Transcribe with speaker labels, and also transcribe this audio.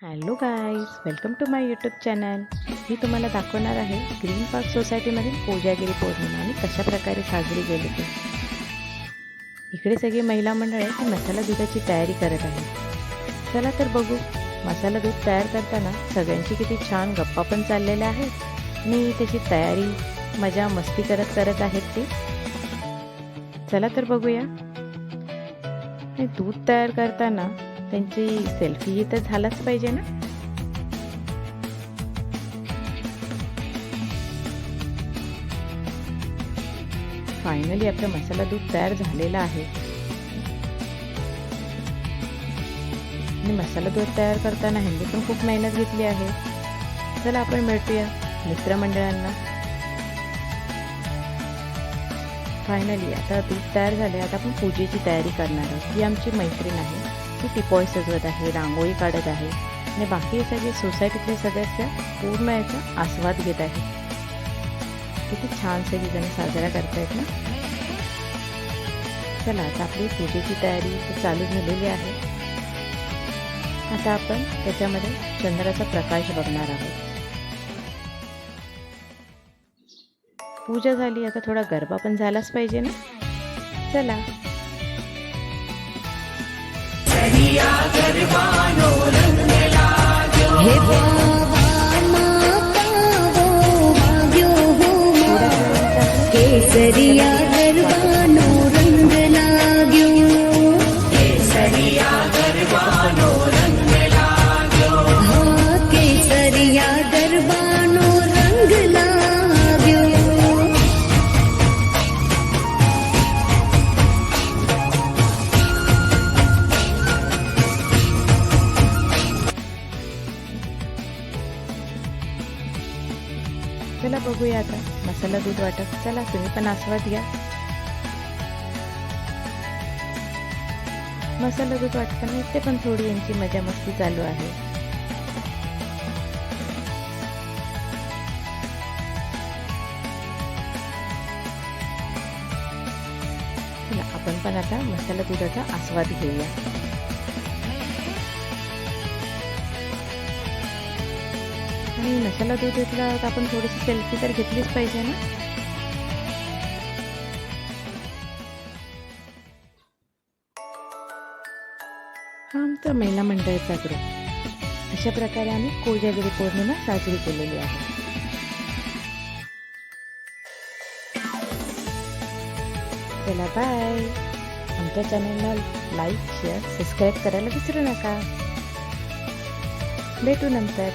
Speaker 1: Hello guys, welcome to my YouTube channel. मी तुम्हाला दाखवणार आहे ग्रीन पार्क सोसायटीमधील कोजागिरी पौर्णिमा आणि कशा प्रकारे साजरी केली ती. इकडे सगळी महिला मंडळ ही मसाला दुधाची तयारी करत आहे. चला तर बघू मसाला दूध तयार करताना सगळ्यांची किती छान गप्पा पण चाललेल्या आहेत आणि त्याची तयारी मजा मस्ती करत आहेत ते. चला तर बघूया. दूध तयार करताना त्यांची सेल्फी तर झालाच पाहिजे ना. फायनली आपला मसाला दूध तयार झालेला आहे आणि मसाला दूध तयार करताना ह्यांनी पण खूप मेहनत घेतली आहे. चला आपण भेटूया मित्रमंडळांना. फायनली आता दूध तयार झाले. आता आपण पूजेची तयारी करणार आहोत. ही आमची मैत्रीण आहे, ती टिपॉय सजवत आहे, रांगोळी काढत आहे आणि बाकी सगळे सोसायटीतले सदस्य पूर्ण याचा आस्वाद घेत आहेत. किती छान सगळीजण साजरा करतायत ना. चला आता आपली पूजेची तयारी चालू झालेली आहे. आता आपण त्याच्यामध्ये चंद्राचा प्रकाश बघणार आहोत. पूजा झाली, आता थोडा गरबा पण झालाच पाहिजे ना. चला
Speaker 2: हे पावामा पावो भाग्यो हो केसरिया गरबानो रंग लाग्यो. केसरिया गरबानो रंग लाग्यो. हाँ केसरिया गरबानो रंग लाग्यो.
Speaker 1: चला बघूया आता मसाला दूध वाटप. चला तुम्ही पण आस्वाद घ्या. मसाला दूध वाटताना इथे पण थोडी यांची मजा मस्ती चालू आहे. चला आपण पण आता मसाला दुधाचा आस्वाद घेऊया. आणि मसाला दूध घेतला तर आपण थोडीशी सेल्फी तर घेतलीच पाहिजे ना. हा आमचा महिला मंडळाचा ग्रुप. अशा प्रकारे आम्ही कोजागिरी पौर्णिमा साजरी केलेली आहे. चला बाय. आमच्या चॅनलला लाईक, शेअर, सबस्क्राईब करायला विसरू नका. भेटू नंतर.